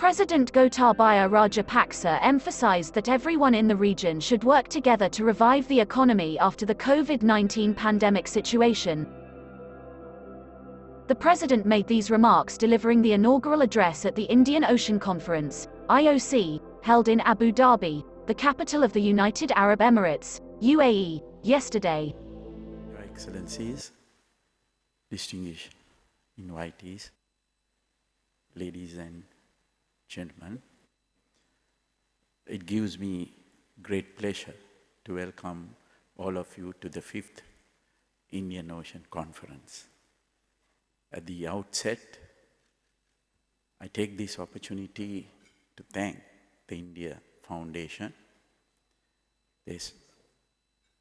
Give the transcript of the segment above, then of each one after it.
President Gotabaya Rajapaksa emphasized that everyone in the region should work together to revive the economy after the COVID-19 pandemic situation. The president made these remarks delivering the inaugural address at the Indian Ocean Conference, IOC, held in Abu Dhabi, the capital of the United Arab Emirates, UAE, yesterday. Your Excellencies, distinguished invitees, ladies and gentlemen, it gives me great pleasure to welcome all of you to the 5th Indian Ocean Conference. At the outset, I take this opportunity to thank the India Foundation, this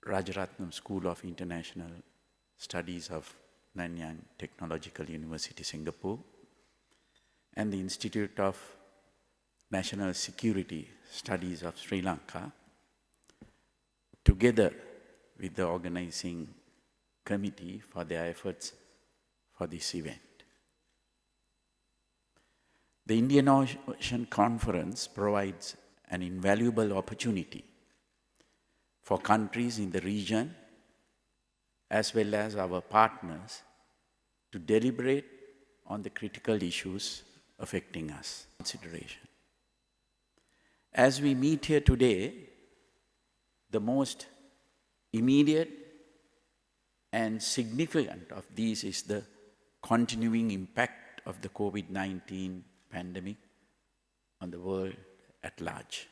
Rajaratnam School of International Studies of Nanyang Technological University, Singapore, and the Institute of National Security Studies of Sri Lanka, together with the organizing committee for their efforts for this event. The Indian Ocean Conference provides an invaluable opportunity for countries in the region as well as our partners to deliberate on the critical issues affecting us. Consideration. As we meet here today, the most immediate and significant of these is the continuing impact of the COVID-19 pandemic on the world at large.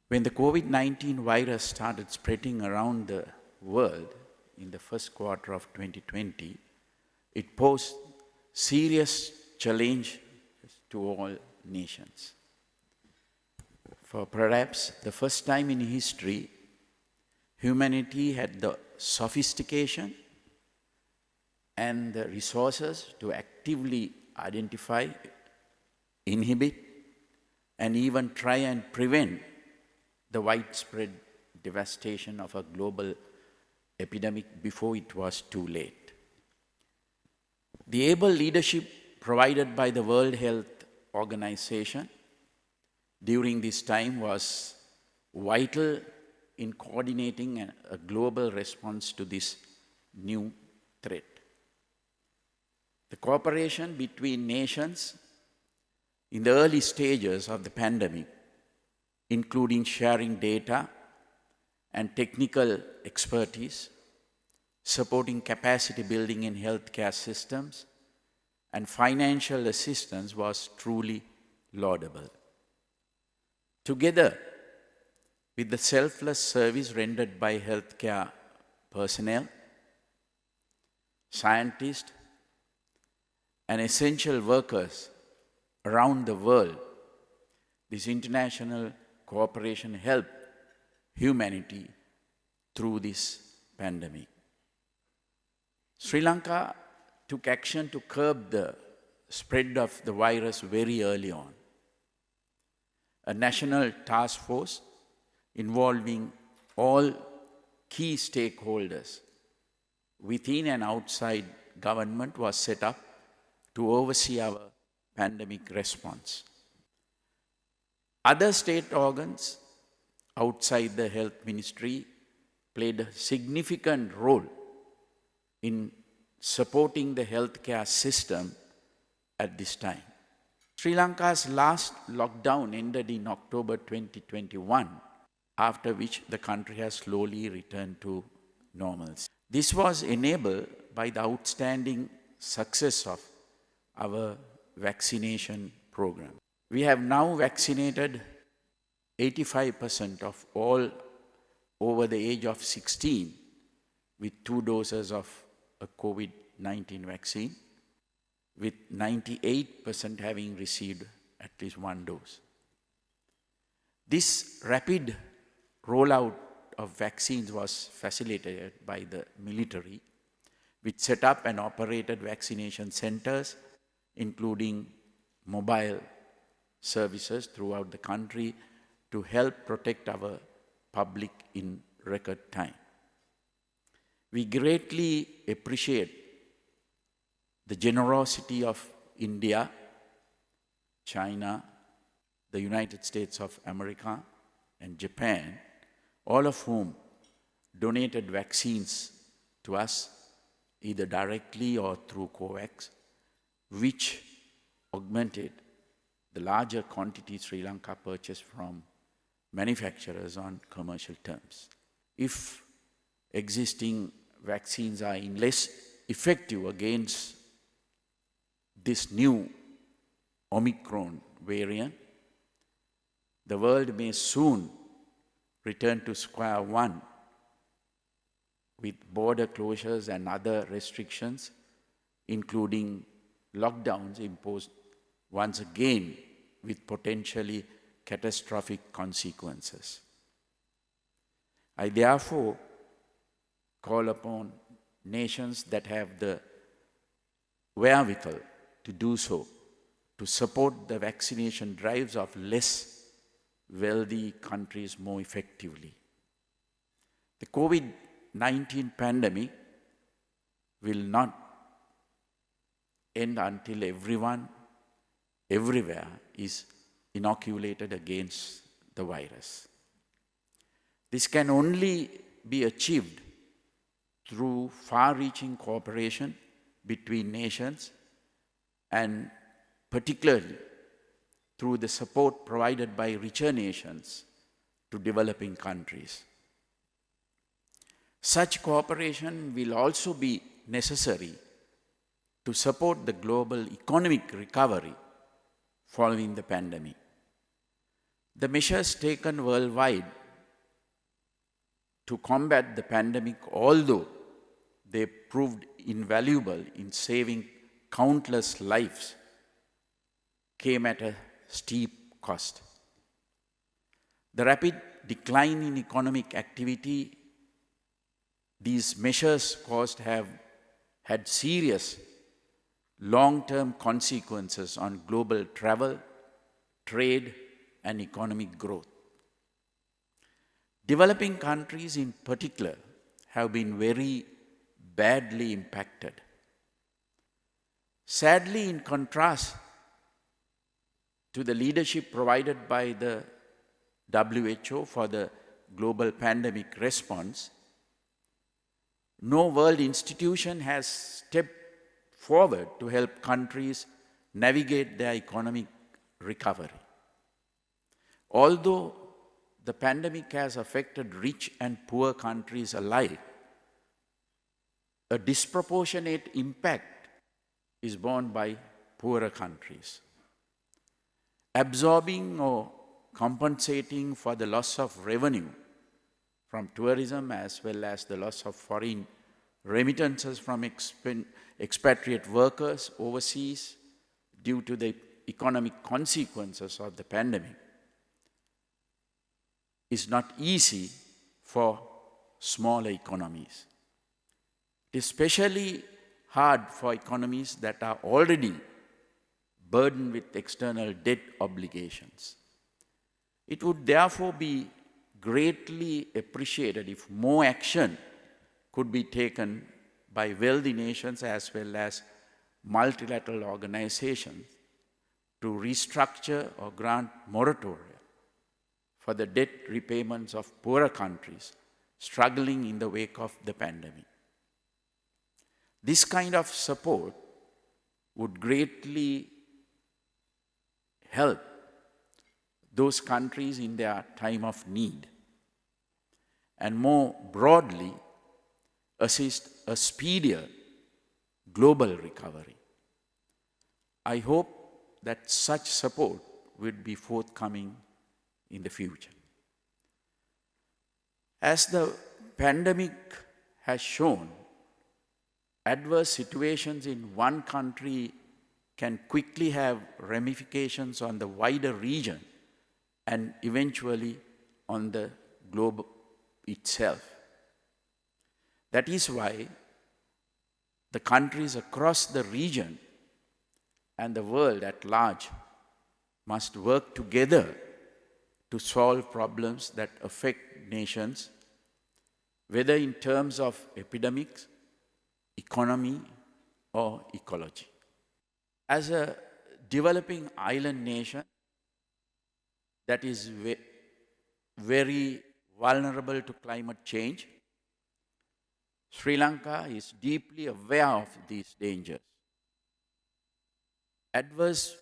When the COVID-19 virus started spreading around the world in the first quarter of 2020, it posed serious challenge to all nations. For perhaps the first time in history, humanity had the sophistication and the resources to actively identify, inhibit, and even try and prevent the widespread devastation of a global epidemic before it was too late. The able leadership provided by the World Health Organization during this time was vital in coordinating a global response to this new threat. The cooperation between nations in the early stages of the pandemic, including sharing data and technical expertise, supporting capacity building in healthcare systems, and financial assistance was truly laudable. Together with the selfless service rendered by healthcare personnel, scientists, and essential workers around the world, this international cooperation helped humanity through this pandemic. Sri Lanka took action to curb the spread of the virus very early on. A national task force involving all key stakeholders within and outside government was set up to oversee our pandemic response. Other state organs outside the health ministry played a significant role in supporting the healthcare system at this time. Sri Lanka's last lockdown ended in October 2021, after which the country has slowly returned to normalcy. This was enabled by the outstanding success of our vaccination program. We have now vaccinated 85% of all over the age of 16 with 2 doses of a COVID-19 vaccine, with 98% having received at least 1 dose. This rapid rollout of vaccines was facilitated by the military, which set up and operated vaccination centers, including mobile services throughout the country to help protect our public in record time. We greatly appreciate the generosity of India China, the United States of America, and Japan, all of whom donated vaccines to us, either directly or through COVAX, which augmented the larger quantity Sri Lanka purchased from manufacturers on commercial terms. If existing vaccines are less effective against this new Omicron variant, the world may soon return to square one with border closures and other restrictions, including lockdowns imposed once again with potentially catastrophic consequences. I therefore call upon nations that have the wherewithal to do so, to support the vaccination drives of less wealthy countries more effectively. The COVID-19 pandemic will not end until everyone, everywhere is inoculated against the virus. This can only be achieved through far-reaching cooperation between nations and particularly through the support provided by richer nations to developing countries. Such cooperation will also be necessary to support the global economic recovery following the pandemic. The measures taken worldwide to combat the pandemic, although they proved invaluable in saving countless lives, came at a steep cost. The rapid decline in economic activity these measures caused have had serious long-term consequences on global travel, trade, and economic growth. Developing countries in particular have been very badly impacted. Sadly, in contrast to the leadership provided by the WHO for the global pandemic response, no world institution has stepped forward to help countries navigate their economic recovery. Although the pandemic has affected rich and poor countries alike, a disproportionate impact is borne by poorer countries. Absorbing or compensating for the loss of revenue from tourism as well as the loss of foreign remittances from expatriate workers overseas due to the economic consequences of the pandemic is not easy for smaller economies. It is especially hard for economies that are already burdened with external debt obligations. It would therefore be greatly appreciated if more action could be taken by wealthy nations as well as multilateral organizations to restructure or grant moratoria for the debt repayments of poorer countries struggling in the wake of the pandemic. This kind of support would greatly help those countries in their time of need, and more broadly, assist a speedier global recovery. I hope that such support will be forthcoming in the future. As the pandemic has shown, adverse situations in one country can quickly have ramifications on the wider region and eventually on the globe itself. That is why the countries across the region and the world at large must work together to solve problems that affect nations, whether in terms of epidemics, economy, or ecology. As a developing island nation that is very vulnerable to climate change, Sri Lanka is deeply aware of these dangers. Adverse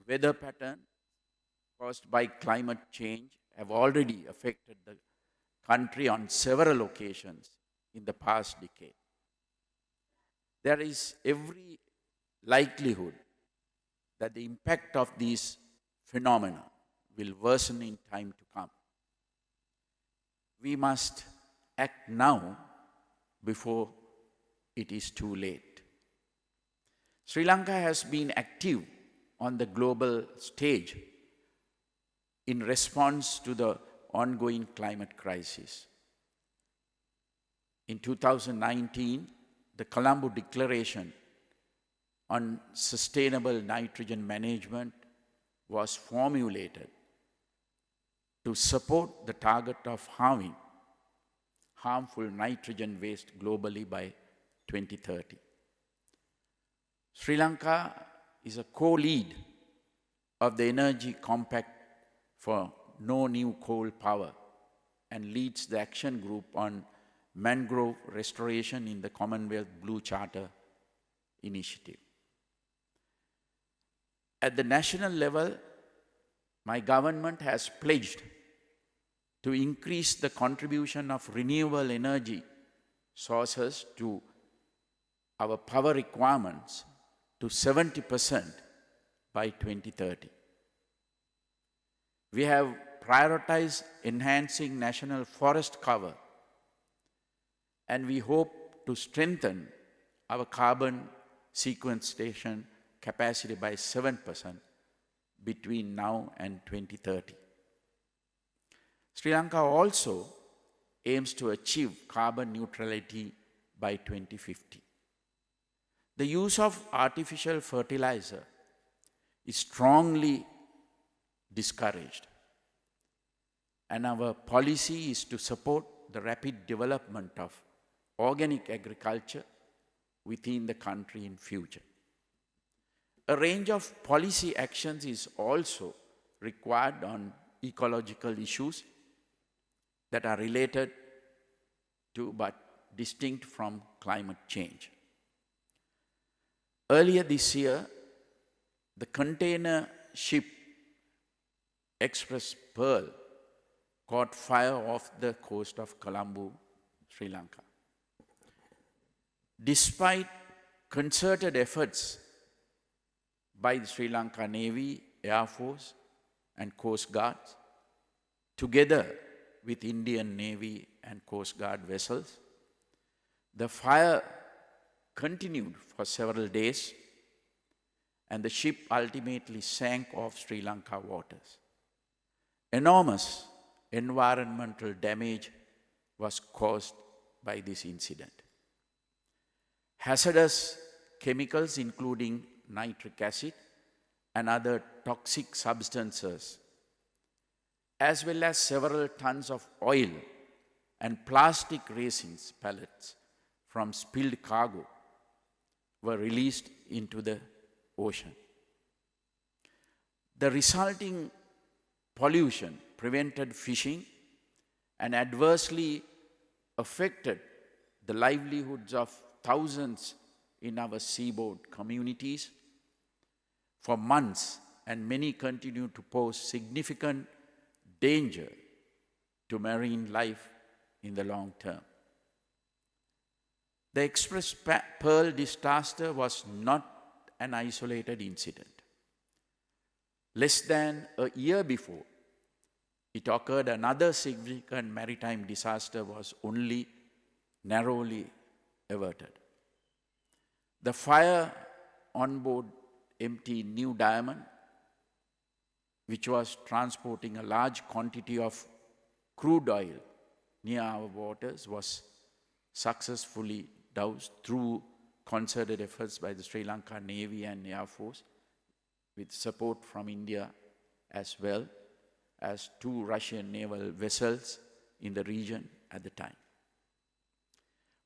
weather patterns caused by climate change have already affected the country on several occasions in the past decade. There is every likelihood that the impact of these phenomena will worsen in time to come. We must act now before it is too late. Sri Lanka has been active on the global stage in response to the ongoing climate crisis. In 2019, the Colombo Declaration on Sustainable Nitrogen Management was formulated to support the target of halving harmful nitrogen waste globally by 2030. Sri Lanka is a co-lead of the Energy Compact for No New Coal Power and leads the action group on mangrove restoration in the Commonwealth Blue Charter initiative. At the national level, my government has pledged to increase the contribution of renewable energy sources to our power requirements to 70% by 2030. We have prioritized enhancing national forest cover, and we hope to strengthen our carbon sequestration capacity by 7% between now and 2030. Sri Lanka also aims to achieve carbon neutrality by 2050. The use of artificial fertilizer is strongly discouraged, and our policy is to support the rapid development of organic agriculture within the country in future. A range of policy actions is also required on ecological issues that are related to but distinct from climate change. Earlier this year, the container ship Express Pearl caught fire off the coast of Colombo, Sri Lanka. Despite concerted efforts by the Sri Lanka Navy, Air Force, and Coast Guard, together with Indian Navy and Coast Guard vessels, the fire continued for several days, and the ship ultimately sank off Sri Lanka waters. Enormous environmental damage was caused by this incident. Hazardous chemicals, including nitric acid and other toxic substances, as well as several tons of oil and plastic resins pellets from spilled cargo, were released into the ocean. The resulting pollution prevented fishing and adversely affected the livelihoods of thousands in our seaboard communities for months, and many continue to pose significant danger to marine life in the long term. The Express Pearl disaster was not an isolated incident. Less than a year before it occurred, another significant maritime disaster was only narrowly averted. The fire on board MT New Diamond, which was transporting a large quantity of crude oil near our waters, was successfully doused through concerted efforts by the Sri Lanka Navy and Air Force, with support from India as well as 2 Russian naval vessels in the region at the time.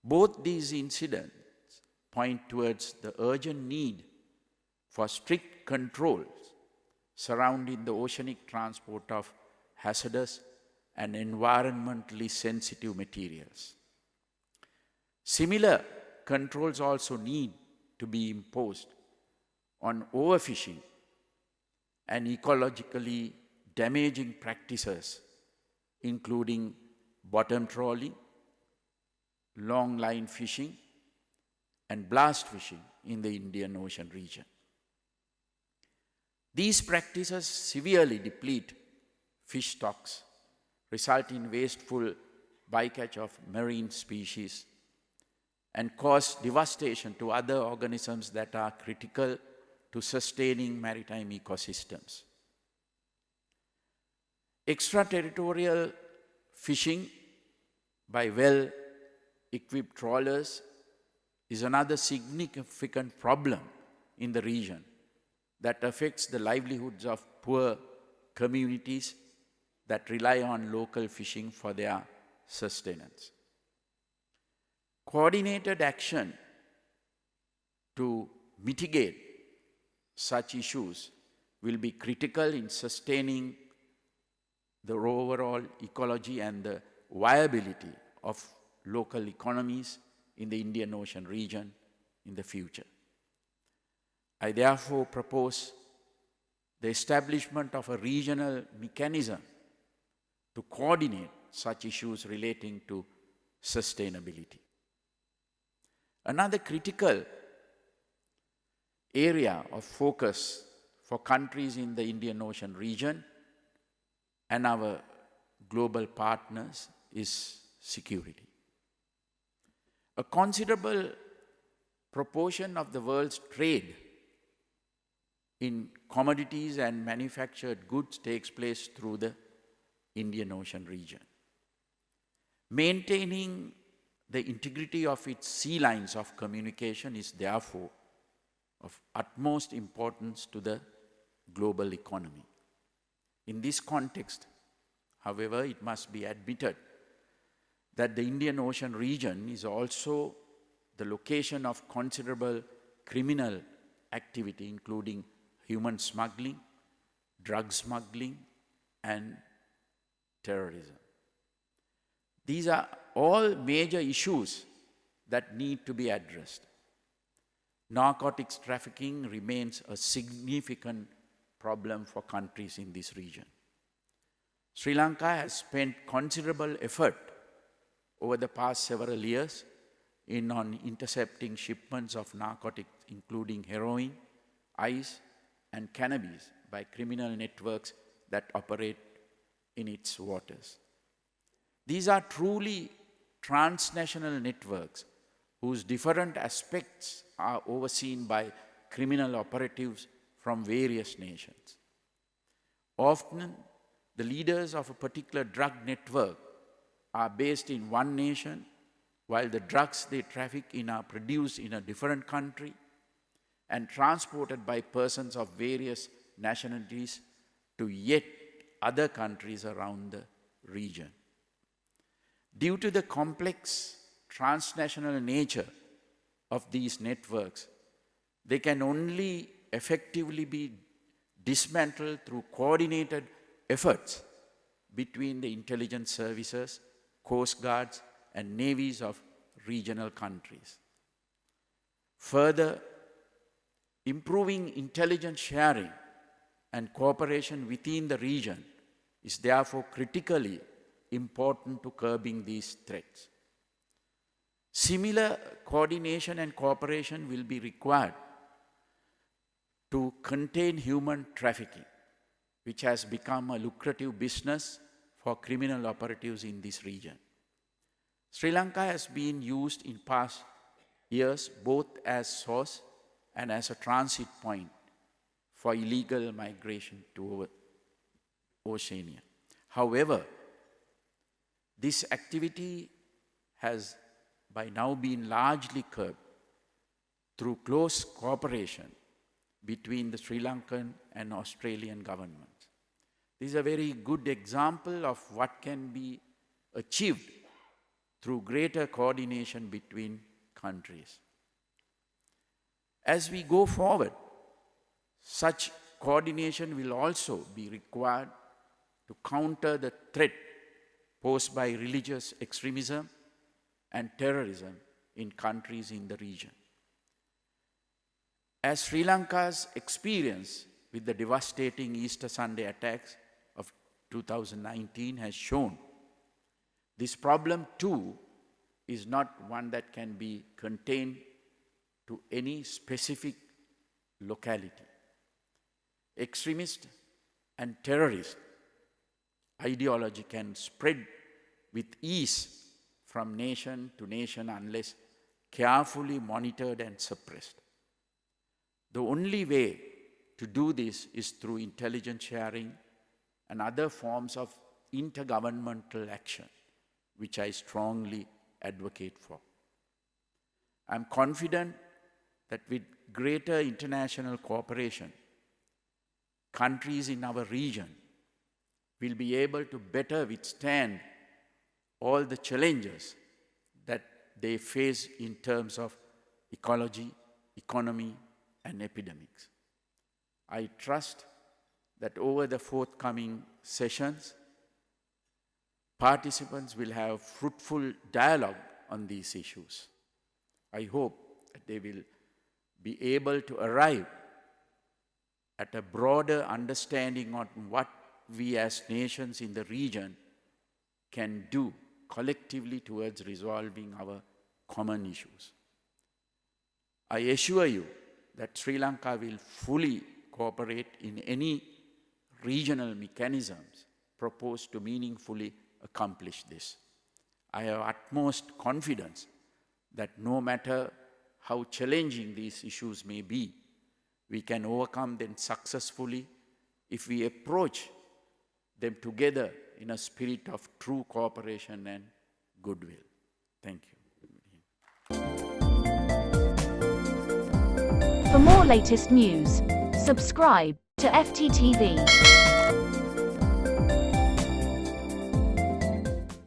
Both these incidents point towards the urgent need for strict controls surrounding the oceanic transport of hazardous and environmentally sensitive materials. Similar controls also need to be imposed on overfishing and ecologically damaging practices, including bottom trawling, long line fishing, and blast fishing in the Indian Ocean region. These practices severely deplete fish stocks, result in wasteful bycatch of marine species, and cause devastation to other organisms that are critical to sustaining maritime ecosystems. Extraterritorial fishing by well-equipped trawlers is another significant problem in the region that affects the livelihoods of poor communities that rely on local fishing for their sustenance. Coordinated action to mitigate such issues will be critical in sustaining the overall ecology and the viability of local economies in the Indian Ocean region in the future. I therefore propose the establishment of a regional mechanism to coordinate such issues relating to sustainability. Another critical area of focus for countries in the Indian Ocean region and our global partners is security. A considerable proportion of the world's trade in commodities and manufactured goods takes place through the Indian Ocean region. Maintaining the integrity of its sea lines of communication is therefore of utmost importance to the global economy. In this context, however, it must be admitted that the Indian Ocean region is also the location of considerable criminal activity, including human smuggling, drug smuggling, and terrorism. These are all major issues that need to be addressed. Narcotics trafficking remains a significant problem for countries in this region. Sri Lanka has spent considerable effort over the past several years on intercepting shipments of narcotics, including heroin, ice, and cannabis by criminal networks that operate in its waters. These are truly transnational networks whose different aspects are overseen by criminal operatives from various nations. Often, the leaders of a particular drug network are based in one nation, while the drugs they traffic in are produced in a different country and transported by persons of various nationalities to yet other countries around the region. Due to the complex transnational nature of these networks, they can only effectively be dismantled through coordinated efforts between the intelligence services, coast guards, and navies of regional countries. Further, improving intelligence sharing and cooperation within the region is therefore critically important to curbing these threats. Similar coordination and cooperation will be required to contain human trafficking, which has become a lucrative business for criminal operatives in this region. Sri Lanka has been used in past years both as source and as a transit point for illegal migration to Oceania. However, this activity has by now been largely curbed through close cooperation between the Sri Lankan and Australian governments. This is a very good example of what can be achieved through greater coordination between countries. As we go forward, Such coordination will also be required to counter the threat posed by religious extremism and terrorism in countries in the region. As Sri Lanka's experience with the devastating Easter Sunday attacks of 2019 has shown, this problem too is not one that can be contained to any specific locality. Extremist and terrorist ideology can spread with ease from nation to nation unless carefully monitored and suppressed. The only way to do this is through intelligence sharing and other forms of intergovernmental action, which I strongly advocate for. I'm confident that with greater international cooperation, countries in our region will be able to better withstand all the challenges that they face in terms of ecology, economy, and epidemics. I trust that over the forthcoming sessions, participants will have fruitful dialogue on these issues. I hope that they will be able to arrive at a broader understanding on what we as nations in the region can do collectively towards resolving our common issues. I assure you that Sri Lanka will fully cooperate in any regional mechanisms proposed to meaningfully accomplish this. I have utmost confidence that no matter how challenging these issues may be, we can overcome them successfully if we approach them together in a spirit of true cooperation and goodwill. Thank you. For more latest news, subscribe to FTTV.